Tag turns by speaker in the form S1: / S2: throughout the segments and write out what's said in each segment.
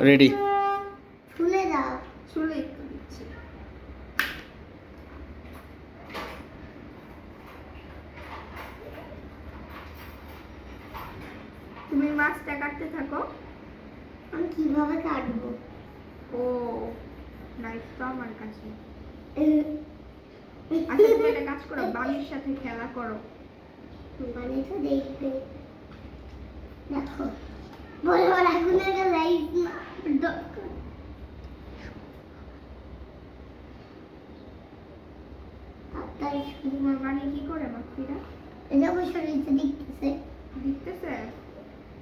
S1: Ready.
S2: ছুলে দাও।
S3: চলে একটু দিচ্ছি। তুমি মাছটা কাটতে থাকো।
S2: আমি কিভাবে কাটবো?
S3: ও নাইফ তো আমার কাছে। আচ্ছা তুমি একটা কাজ করো, বালির সাথে খেলা করো।
S2: মানে তো দেখবে দেখো বড় বড় আগুনের লাইট তাই
S3: তোমার বানি কি করে মাখিরা?
S2: এটা বসে রয়েছে দেখতেছে।
S3: দেখতেছে?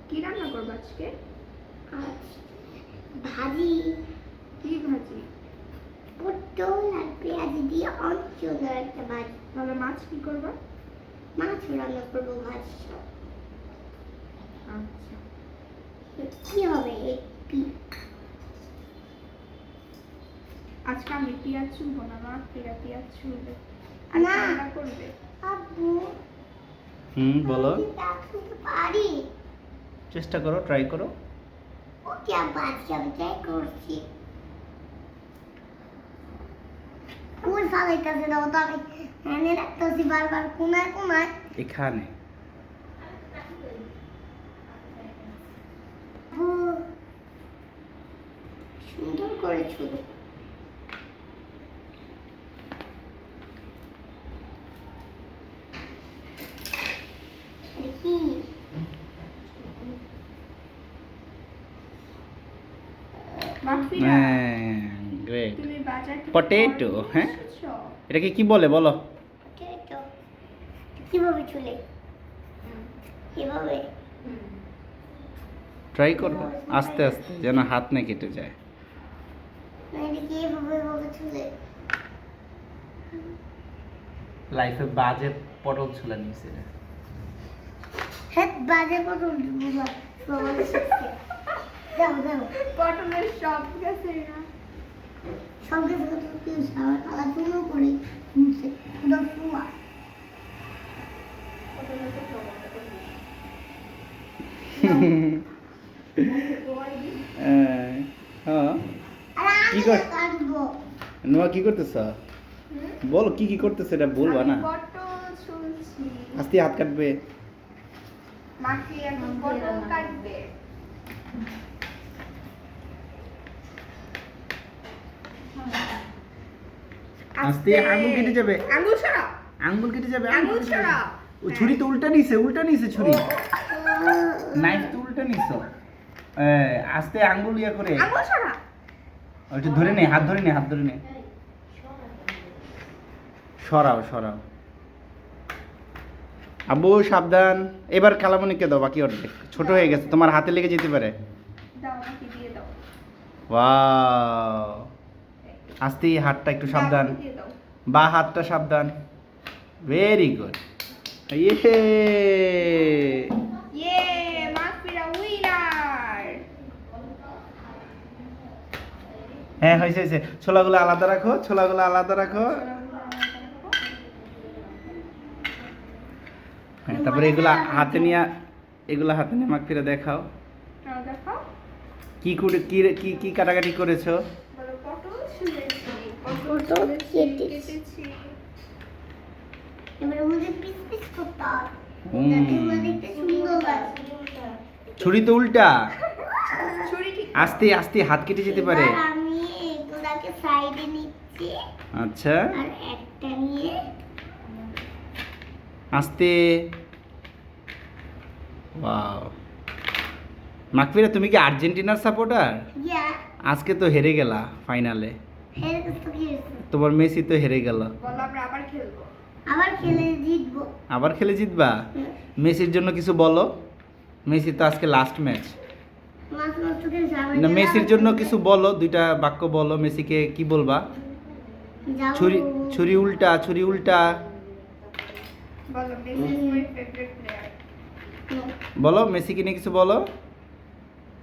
S3: কি রান্না করবো আজকে?
S2: আজ ভাজি।
S3: কি ভাজি?
S2: পটল আর পেঁয়াজ দিয়ে অঞ্চলের একটা ভাজি।
S3: তাহলে মাছ কি করবা?
S2: মাছ রান্না করবো মাছ।
S3: আচ্ছা
S2: কি হবে
S3: আজকে আমি পেঁয়াজ চুলবো না, মা পেঁয়াজ চুলবে।
S2: না।
S3: রান্না করবে।
S2: আব্বু
S1: বলো।
S2: পারি।
S1: চেষ্টা করো, ট্রাই করো।
S2: ওকে আব্বা আজকে আমি ট্রাই করছি। কোন ফালাইতেছে দাও তো, আমি এনে রাখতেছি বারবার কোনায় কোনায়।
S1: এখানে
S2: সুন্দর করে ছুলো। দেখি
S3: মাখিরা
S1: গ্রেট।
S3: তুমি বাজার থেকে
S1: Potato,
S3: ফল নিয়ে
S1: হ্যাঁ?
S3: এসেছো?
S1: এটাকে কি বলে বলো?
S2: পটেটো কিভাবে ছুলে? কিভাবে?
S1: ট্রাই করো আস্তে আস্তে, যেন হাত না কেটে যায়।
S2: না এটা কিভাবে এভাবে ছুলে?
S1: লাইফে বাজে পটল ছুলা নিয়েছে।
S2: হ্যাঁ বাজে পটল বাবা বাবা শিখছে। দাও দাও
S3: পটলের সব গেছে না।
S2: সঙ্গে সঙ্গে কি সারা কালা চুলো করে মুছে পুরো ফুয়া।
S3: পটলের তো টমেটো করে দিই।
S1: হ্যাঁ
S2: আর
S1: কি
S2: আমি
S1: কর?
S2: কাটবো।
S1: নোয়া কি করতেছ? বলো কি কি করতেছে, এটা বলবা না।
S3: আমি পটল ছুলছি।
S1: আস্তে হাত কাটবে।
S3: মাখি এখন পটল কাটবে।
S1: আস্তে আঙুল কেটে যাবে।
S3: আঙুল সরাও।
S1: আঙ্গুল কেটে যাবে।
S3: আঙুল সরাও।
S1: ও ছুরি তো উল্টা নিছে ছুরি। নাইফ তো উল্টা নিছো। আস্তে আঙ্গুল ইয়া করে।
S3: আঙুল সরাও।
S1: ওইটা ধরে নে, হাত ধরে নে। সরাও। আব্বু সাবধান। এবার কালামণিকে দাও, বাকি অর্ধেক ছোট হয়ে গেছে, তোমার হাতে লেগে যেতে পারে।
S3: দাও আমাকে দিয়ে দাও।
S1: ওয়াও, আস্তে হাতটা একটু সাবধান,
S3: দাও, আমাকে দিয়ে দাও।
S1: বা হাতটা সাবধান। Very good. ইয়ে
S3: ইয়ে মাফিরা উইনার।
S1: হ্যাঁ হয়েছে। ছোলাগুলো আলাদা রাখো। হ্যাঁ, তারপরে এগুলা হাতে নিয়ে মাগফিরা দেখাও।
S3: দেখাও।
S1: কি কাটাকাটি করেছো?
S3: বলো পটল ছুলেছি।
S2: পটল কেটেছি।
S3: কেটেছি।
S2: এবার আমাদের পিস পিস করতে হবে।
S1: হুম।
S2: যাতে আমরা দেখতে সুন্দর লাগে।
S1: ছুরি তো উল্টা।
S3: ছুরি ঠিক।
S1: আস্তে হাত কেটে যেতে পারে।
S2: এবার আমি এগুলাকে সাইডে নিচ্ছি
S1: আচ্ছা
S2: আর একটা নিয়ে
S1: আস্তে। ওয়াও, মাগফিরা তুমি কি আর্জেন্টিনার সাপোর্টার?
S2: ইয়া
S1: আজকে তো হেরে গেলা ফাইনালে।
S2: হেরে তো কি হয়েছে?
S1: তোমার মেসি তো হেরে গেল।
S3: বলো আমরা আবার খেলবো।
S2: আবার খেলে জিতবো।
S1: আবার খেলে জিতবা? মেসির জন্য কিছু বলো। মেসি তো আজকে লাস্ট ম্যাচ।
S2: মাছ নষ্ট করে যাবে
S1: না, মেসির জন্য কিছু বলো, দুইটা বাক্য বলো। মেসিকে কি বলবা? ছুরি উল্টা।
S3: বলো Messi is my favourite player.
S1: বলো মেসিকে নিয়ে কিছু বলো।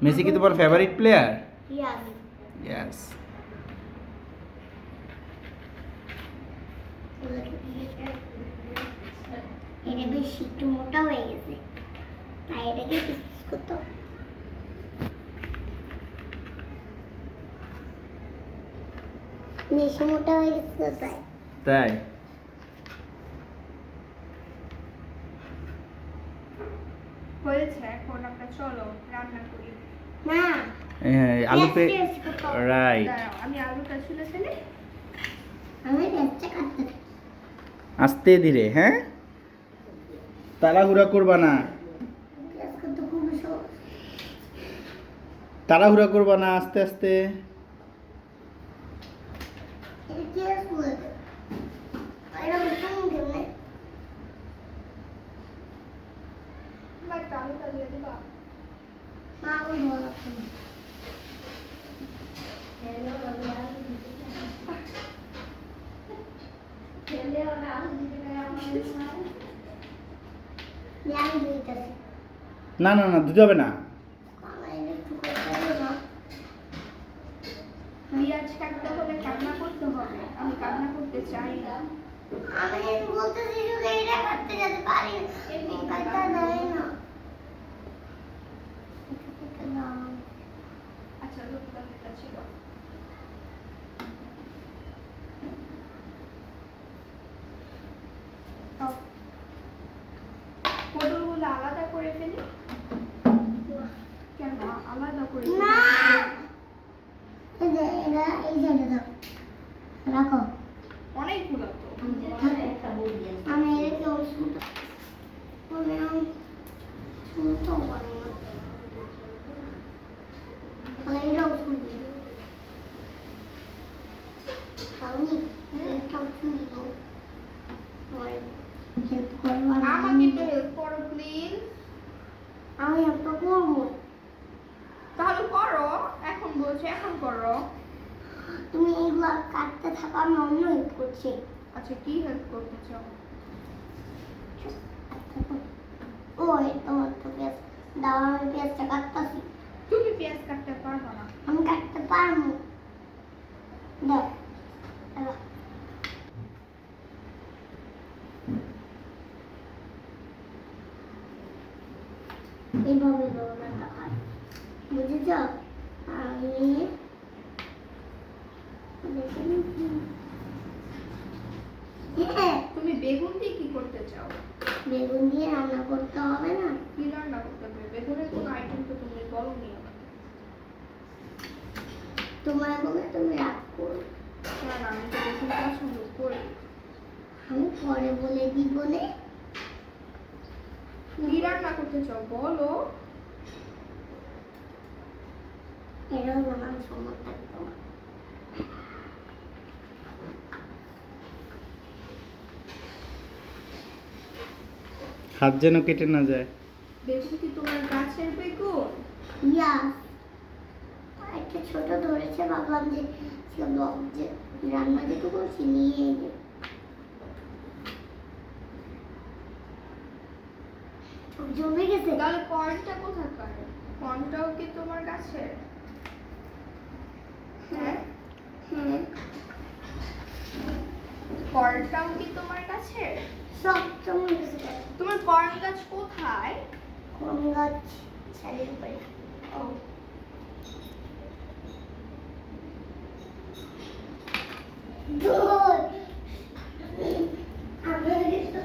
S1: মেসি কি তোমার ফেভারিট প্লেয়ার?
S2: ইয়াস
S1: ইয়েস।
S2: এটা বেশি একটু মোটা হয়ে গেছে, তাই এটাকে পিস করতে হবে। বেশি মোটা হয়ে গেছে তো তাই।
S1: তাই
S3: হয়েছে, এখন আমরা চলো রান্না করি।
S2: না
S1: হ্যাঁ, আলু পে
S2: পেঁয়াজ করতে হবে।
S1: রাইট।
S3: দাঁড়াও, আমি আলুটা ছুলে ফেলি।
S2: আমি পেঁয়াজটা কাটতে থাকি।
S1: আস্তে ধীরে, হ্যাঁ, তাড়াহুড়া করবা না,
S2: পেঁয়াজ কাটতে খুবই সহজ।
S1: তাড়াহুড়া করবা না, আস্তে আস্তে।
S2: এটা পেঁয়াজ বলে দে। এটা কেমন কেমনে?
S3: আমার একটা আলুটা দিয়ে দিবা।
S2: মা আমার ভালো লাগছে না। আমি দিতেছি।
S1: না না না, দুধ হবে না।
S2: আমার একটু করতে হবে না।
S3: পেঁয়াজ কাটতে হলে কান্না করতে হবে, আমি কান্না করতে চাই না।
S2: আমি বলতেছি শুধু এটা কাটতে যেতে পারি না। কাটতে দেয় না। এটা দাও।
S3: আচ্ছা, দুধটা দিতে ছিল। তাও, পটলগুলো আলাদা করে ফেলি। কেন আলাদা করে ফেলি?
S2: না এই যে এটা এই জায়গাটা দাও রাখো।
S3: অনেকগুলো তো।
S2: আমি এটাকে শুনতে আমি শুনতেও পারি না। আমি এটাও শুনবি। আমি এটাও শুনবো। আমার হেল্প করবো না।
S3: আমাকে একটু হেল্প করো প্লিজ।
S2: আমি একটা করবো।
S3: তাহলে করো, এখন বলছি এখন করো।
S2: তুমি এইগুলো কাটতে থাকো, আমি অন্য হেল্প করছি।
S3: আচ্ছা, কি হেল্প করতে চাও?
S2: ওই তোমার তো পেঁয়াজ দাও, আমি পেঁয়াজটা কাটতেছি।
S3: তুমি পেঁয়াজ কাটতে পারবে না।
S2: আমি কাটতে পারবো। দাও দাও। এইভাবে দৌড়াটা হয়, বুঝেছ? আমি হ্যাঁ,
S3: তুমি বেগুন দিয়ে কি করতে চাও?
S2: বেগুন দিয়ে রান্না করতে হবে না।
S3: কি রান্না করতে হবে? বেগুনের কোনো আইটেম তো তুমি বলোনি আমাকে।
S2: তোমার বলে তুমি রাগ করো।
S3: না না, আমি তো বেগুন পছন্দ করি।
S2: আমি পরে বলে দিব না।
S3: কি রান্না করতে চাও বলো।
S2: এটাও নানান সময় থাকতো না।
S1: হাত যেন কেটে না যায়।
S3: বেগুন কি তোমার গাছের বেগুন?
S2: ইয়াস, একটা ছোট ধরেছে, ভাবলাম যে যে রান্না যেটু করছি নিয়ে এই যে জমে গেছে।
S3: তাহলে কর্নটা কোথাকার? কর্নটাও কি তোমার গাছের? হ্যাঁ,
S2: হ্যাঁ,
S3: কর্নটাও কি তোমার গাছের?
S2: সব জমে গেছে।
S3: তোমার কর্ন গাছ কোথায়?
S2: কোন গাছ? ছাদের উপরে।
S3: ও,
S2: দূর। আমরা কিন্তু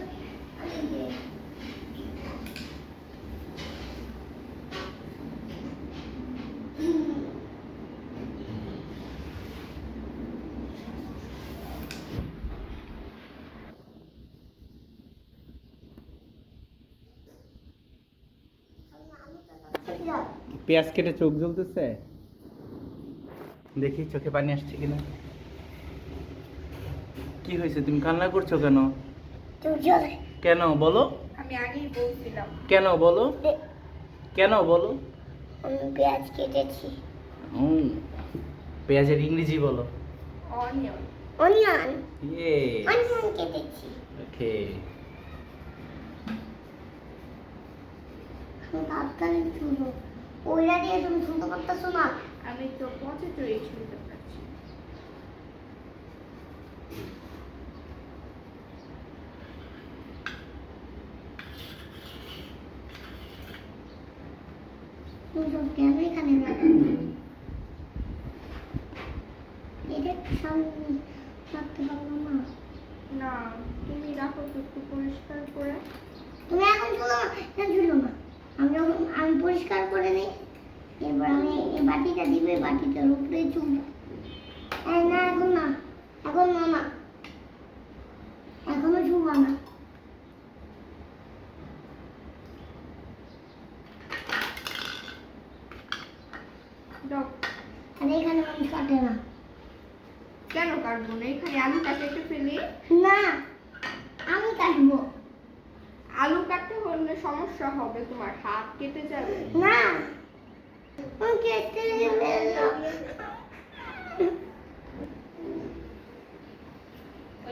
S1: পেঁয়াজ কেটে চোখ জ্বলতেছে, দেখি চোখে পানি আসছে কিনা। কি হয়েছে, তুমি কান্না করছো কেন?
S2: তো জলে
S1: কেন বলো,
S3: আমি আগেই বলছিলাম।
S1: কেন বলো, কেন বলো।
S2: আমি পেঁয়াজ কেটেছি।
S1: পেঁয়াজের ইংরেজি বলো।
S3: অনিয়ন।
S2: অনিয়ন,
S1: ইয়ে,
S2: অনিয়ন কেটেছি।
S1: ওকে।
S2: আমি ভাবতাম শুনো, ওইটা দিয়ে তুমি শুনতে পারতেছো না।
S3: আমি তো পচে চড়ে শুনতে পাচ্ছি।
S2: তুমি সব কেন এখানে রাখো? এটা যে সামনে রাখতে পারবো না।
S3: না, তুমি রাখো তো একটু পরিষ্কার করে।
S2: তুমি এখন ঝুলো না, না ঝুলো না। আমি পরিষ্কার করে নিই, এরপর আমি এই বাটিটা দিবে, বাটিটার উপরে চুলবো। না এখন না, এখন না, না এখনো চুলবো না।
S3: দাও।
S2: আর এখানে মানুষ কাটে না।
S3: কেন কাটবো না? এখানে আলুটা কেটে ফেলি।
S2: না, আমি কাটবো।
S3: আলু কাটতে হলে সমস্যা হবে, তোমার হাত কেটে যাবে।
S2: না, আমি কেটে দেবে না।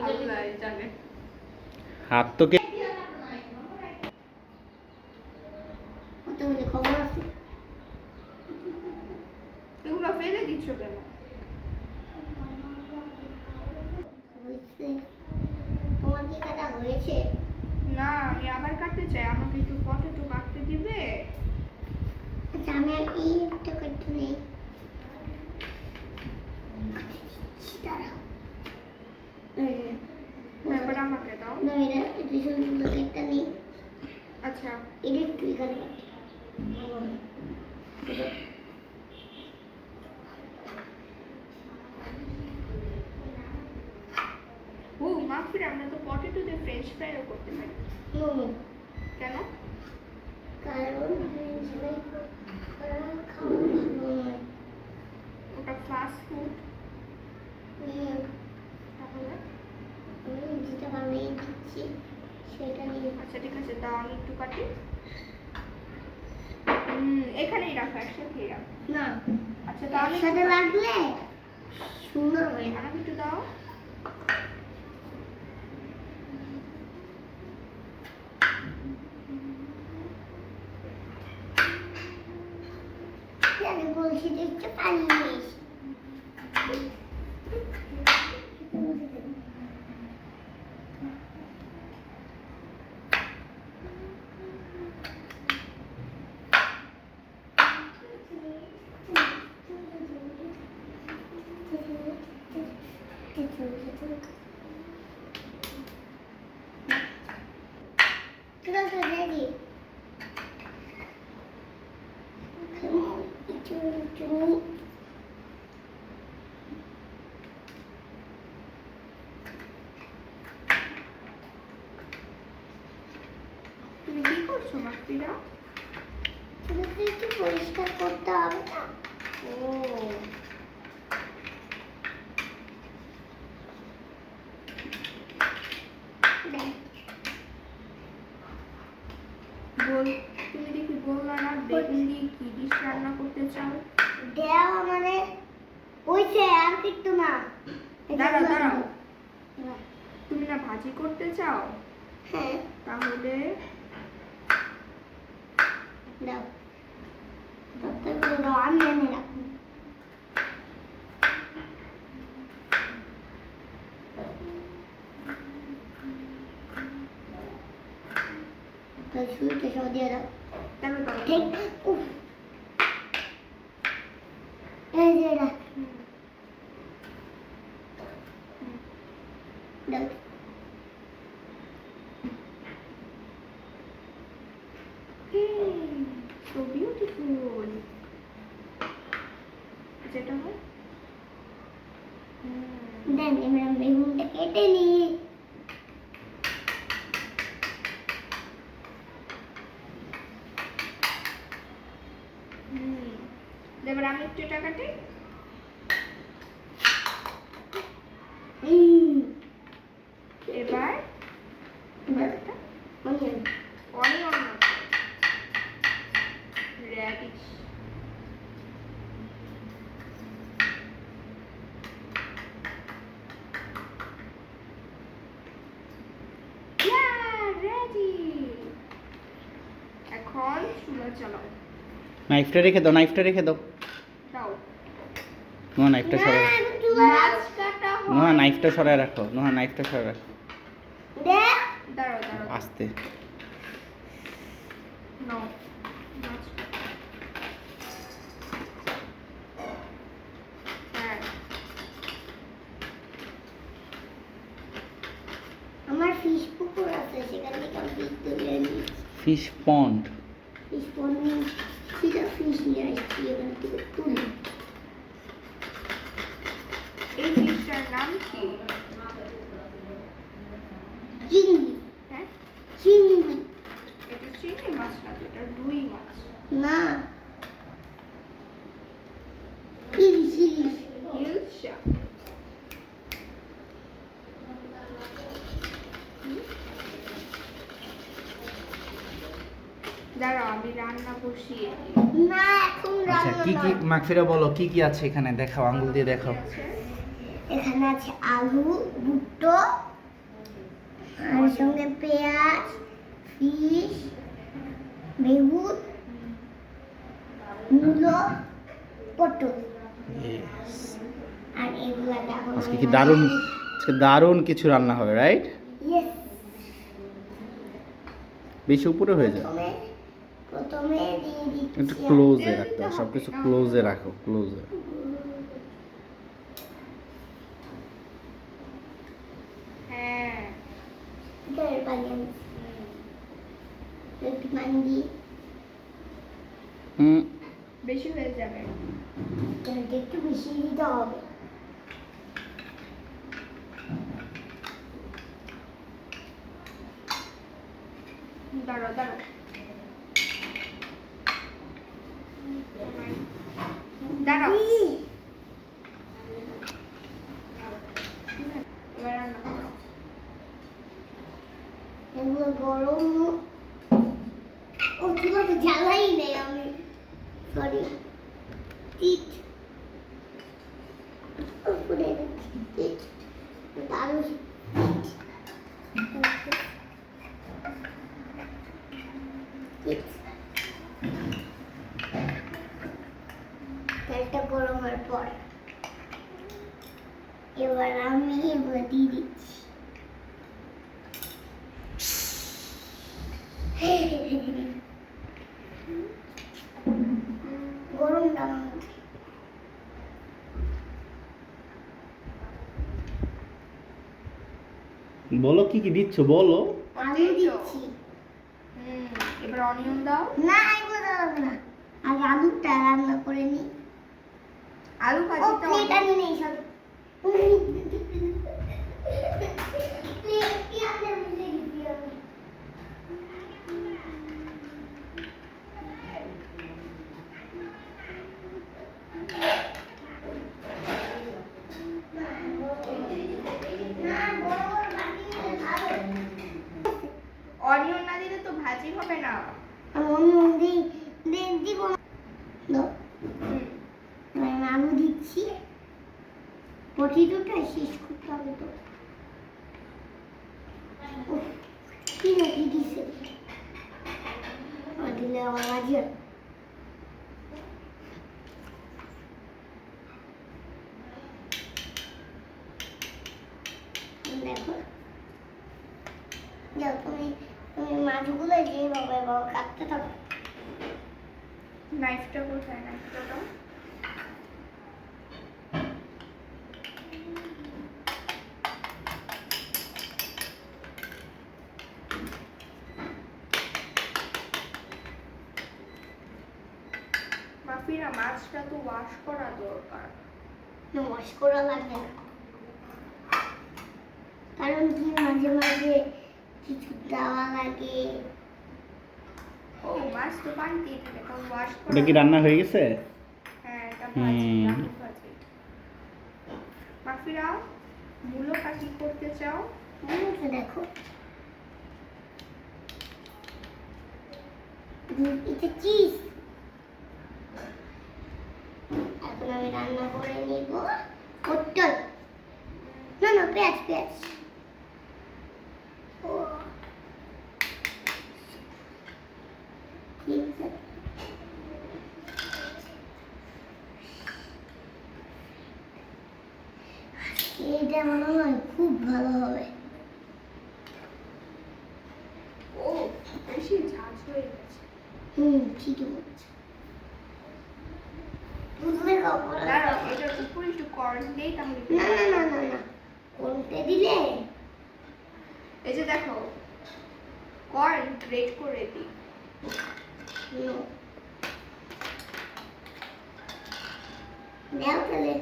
S3: আল্লাহ জানে।
S1: হাত তো কে
S2: কতগুলো খবর আছে।
S3: এগুলো ফেলে দিচ্ছ কেন?
S2: হয়েছে। তোমার কি কাটা হয়েছে?
S3: না, আমি আবার কাটতে চাই, আমাকে একটু পটেটো কাটতে দিবে?
S2: আচ্ছা, আমি আর এই একটা কাটতে নেই। দাঁড়াও।
S3: এবার আমাকে দাও।
S2: না, এটা শুধু একটা নেই।
S3: আচ্ছা,
S2: এটা একটু এখানে কাটি।
S3: ও মাফির, আমরা তো পটেটো দিয়ে ফ্রেঞ্চ ফ্রাইও করতে পারি।
S2: নো,
S3: কেন?
S2: কারণ ফ্রেঞ্চ ফ্রাই করা খাওয়া ভালো নয়।
S3: ওটা ফাস্ট ফুড। তাহলে
S2: আমি যেটা বানিয়ে দিচ্ছি সেটা নিয়ে।
S3: আচ্ছা ঠিক আছে, দাও আমি একটু কাটি। এখানেই রাখো, একসাথেই রাখো।
S2: না,
S3: আচ্ছা তাহলে
S2: একসাথে লাগলে সুন্দর হয় না।
S3: আমাকে একটু দাও।
S2: আমি বলছি যে একটু পানি নিস। Ready? Come on, it's
S3: তুমি কি করছো মাফিরা?
S2: একটু পরিষ্কার করতে হবে না?
S3: ও বল, তুমি দেখি বললা না বেগুন দিয়ে কি ডিশ রান্না করতে চাও?
S2: দেওয়া মানে ওইছে আর কিছু না।
S3: দাঁড়াও দাঁড়াও, তুমি না ভাজি করতে চাও?
S2: হ্যাঁ,
S3: তাহলে
S2: দাও। ততগুলো দাও, আমি এনে রাখবো। তো শুরুতে সব দিয়ে দাও।
S3: দাঁড়াও দাঁড়াও।
S2: ঠিক, উফ। এই যে এটা দাও।
S3: So beautiful. যেটা হয়
S2: দেন এবার আমি বেগুনটা কেটে নিই।
S3: এবার আমি একটু এটা কাটি। এবার এটা অনিয়ন রেডিশ। রেডি। এখন চুলা চালাও।
S1: নাইফটা রেখে দাও, নাইফটা রেখে দাও।
S3: দাও।
S1: নোহা নাইফটা সরাই
S3: মাছ কাটা
S1: নোহা
S3: হয়।
S1: নাইফটা সরাই রাখো, নোহা নাইফটা সরাই রাখো।
S3: দাঁড়াও দাঁড়াও।
S1: আস্তে।
S3: নাও মাছ কাটা। হ্যাঁ
S2: ফিশ পুকুর আছে, সেখান থেকে আমি ফিশ তুলে নিয়েছি।
S1: ফিশ পন্ড।
S2: ফিশ পনির সেটা ফিশ নিয়ে আসছি এখান থেকে তুলে।
S3: এই ফিশটার নাম কি?
S2: চিংড়ি।
S3: হ্যাঁ,
S2: চিংড়ি
S3: এটা চিংড়ি মাছ না তো, এটা রুই মাছ।
S2: না, ইলিশ ইলিশ।
S3: ইলশা। দাঁড়াও আমি রান্না বসিয়ে দিই।
S2: না, এখন
S1: আচ্ছা
S2: রান্না
S1: কি কি
S2: নয়।
S1: মাগফিরা বলো কি কি আছে এখানে, দেখাও আঙ্গুল দিয়ে দেখাও।
S3: আছে?
S2: এখানে আছে আলু, ভুট্টো, আর সঙ্গে পেঁয়াজ, ফিশ, বেগুন, মূলো, পটল। আর এগুলাকে এখন
S1: আজকে কি দারুণ, আজকে দারুণ কিছু রান্না হবে, রাইট?
S2: ইয়েস।
S1: বেশি উপরে হয়ে যায়,
S2: প্রথমে দিয়ে দিচ্ছি
S1: একটু ক্লোজে রাখতে হবে, সবকিছু ক্লোজে রাখো, ক্লোজে।
S3: হ্যাঁ।
S2: গায়ের পানি আমি একটু পানি দিই,
S1: হুম।
S3: বেশি হয়ে যাবে।
S2: তেলটা একটু বেশি দিতে হবে।
S3: দাঁড়াও দাঁড়াও। দাঁড়াও। এবার রান্না করো।
S2: এগুলো গরম। ও চুলাতে জ্বালাই নেই আমি, সরি। তিত উপরে তিত দারুণ তিত। তেলটা গরম হওয়ার পর এবার আমি এগুলো দিয়ে দিচ্ছি। গরম ডাল
S1: বলো কি কি দিচ্ছ বলো।
S2: আলু দিচ্ছি।
S3: এবার অনিয়ন দাও।
S2: না, এগুলো দেওয়া যাবে না, আগে আলুটা রান্না করে নি।
S3: আলু
S2: ও
S3: ভাজিতে
S2: প্লেট
S3: অনিয়ন।
S2: আনি নেই সব।
S3: অনিয়ন না দিলে তো ভাজি হবে না।
S2: দিব না। আমি আলু দিচ্ছি, পটেটোটা শেষ করতে হবে তো। উফ, কি না কি দিছে, দিলে আমার মাঝে দেখো। যাও তুমি, তুমি মাছগুলো যেভাবে কাটতে থাকো।
S3: নাইফটা কোথায়? নাইফটা দাও। মাফিরা মাছটা তো ওয়াশ করা দরকার।
S2: ওয়াশ করা লাগে না, কারণ কি মাঝে মাঝে কিছু দেওয়া লাগে।
S3: ও মাছ তো পানিতেই থাকে, তখন ওয়াশ করা।
S1: এটা কি রান্না হয়ে গেছে?
S3: হ্যাঁ, এটা ভাজি,
S1: হুম।
S3: আলু ভাজি। মাফিরা মূলো কাটি করতে চাও?
S2: দেখো, এটা চিজ। এখন আমি রান্না করে নিব পটল। না না, পেঁয়াজ পেঁয়াজ। ও ঠিক আছে। এটা মনে হয় খুব ভালো হবে।
S3: ও বেশি ঝাঁঝ হয়ে গেছে।
S2: ঠিকই বলছো। বুঝলে খবর।
S3: দাঁড়াও, এটার উপরে একটু কর্ন দেই, তাহলে
S2: না না না না না, কোনটা দিলে
S3: এই যে দেখো কর্ন গ্রেট করে দিই।
S2: No. দাও তাহলে।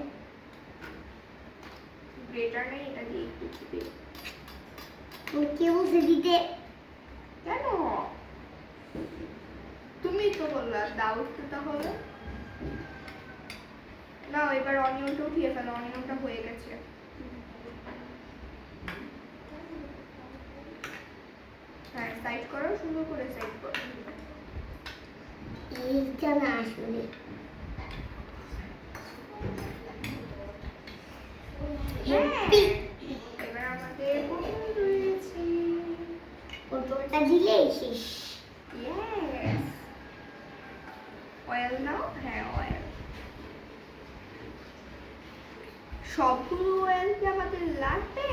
S3: গ্রেটার নেই, এটা দিয়ে একটু দিবি।
S2: কে বলছে দিতে?
S3: কেন? তুমি তো বললা দাও একটু তাহলে। না এবার অনিয়নটা উঠিয়ে ফেলো, অনিয়নটা হয়ে গেছে। হ্যাঁ সাইড করো, সুন্দর করে সাইড করো।
S2: এইটা না আসলে।
S3: হ্যাঁ, এবার আমাদের পটল রয়েছে।
S2: পটলটা দিলেই শেষ।
S3: ইয়েস। অয়েল নাও, হ্যাঁ অয়েল। সবগুলো অয়েল কি আমাদের লাগবে?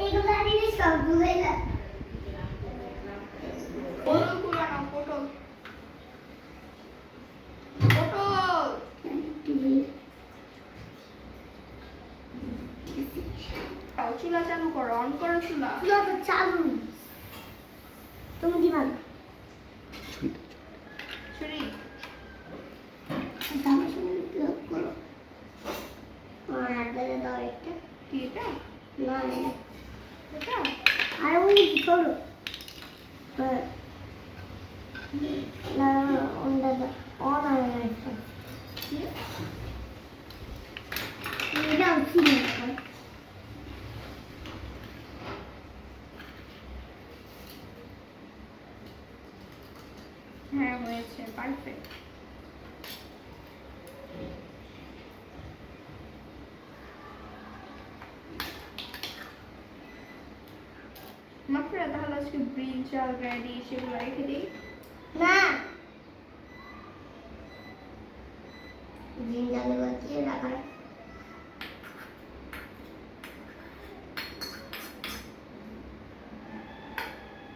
S2: এগুলো দিলে সবগুলোই লাগবে।
S3: পটলগুলো নাও, পটল। পটল। চুলা চালু করো, অন করো চুলা।
S2: চুলা তো চালু। তুমি দিবা না?
S3: ছুরি।
S2: আমার সঙ্গে ক্লোজ করো। আমার হাতটা দাও একটা।
S3: কি এটা?
S2: না
S3: এটা?
S2: আর ওই করো। হ্যাঁ। না ওটা দাও। অন আর একটা।
S3: কি?
S2: এটা ছিল না।
S3: হ্যাঁ হয়েছে, পারফেক্ট। মাত্র তাহলে আজকে ব্রিঞ্জাল রেডি সেগুলো রেখে দিই।
S2: না জিঞ্জালে বাঁচিয়ে রাখা।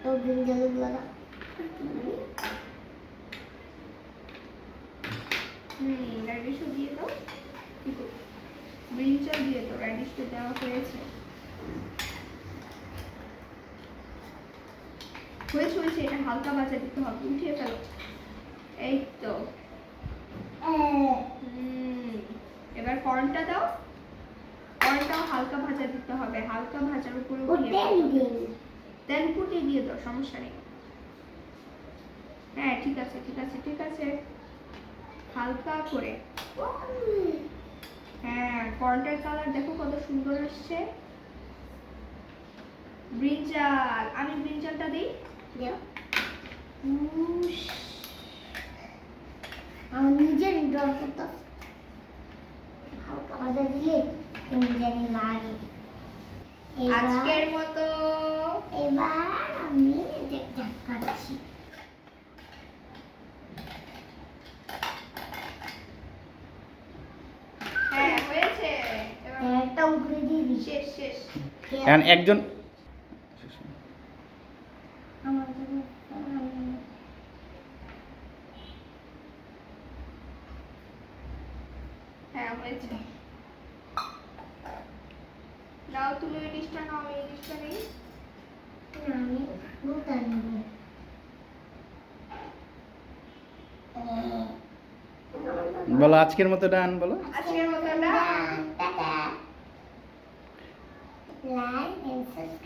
S2: তো জিঞ্জালে বলা
S3: রেডিশও দিয়ে দাও। ব্রিঞ্জাল দিয়ে দাও, রেডিশ তো দেওয়া হয়েছে। হয়েছে হয়েছে, এটা হালকা ভাজা দিতে হবে, উঠিয়ে ফেলো। এই তো। এবার কর্নটা দাও, কর্নটাও হালকা ভাজা দিতে হবে, হালকা ভাজার উপরে উঠিয়ে ফেলো। তেল ফুটিয়ে দিয়ে দাও, সমস্যা নেই। হ্যাঁ ঠিক আছে ঠিক আছে ঠিক আছে, হালকা করে। হ্যাঁ কর্নটার কালার দেখো কত সুন্দর আসছে। ব্রিঞ্জাল, আমি ব্রিঞ্জালটা দিই।
S2: আমার নিজের ডর করতো হালকা ভাজা দিলে কেমন জানি লাগে।
S3: আজকের মতো
S2: এবার আমি দেখাচ্ছি।
S3: হ্যাঁ হয়েছে। এবার
S2: একটা উপরে দিয়ে দিই।
S3: শেষ শেষ।
S1: এখন একজন
S2: আমার জন্য
S3: হ্যাঁ হয়েছে। নাও তুমি ওই ডিশটা নাও, এই ডিশটা নেই।
S2: আমি দুটা নেব।
S1: বলো আজকের মতো ডান বলো।
S3: আজকের মতো না।
S2: টাটা। Like and subscribe.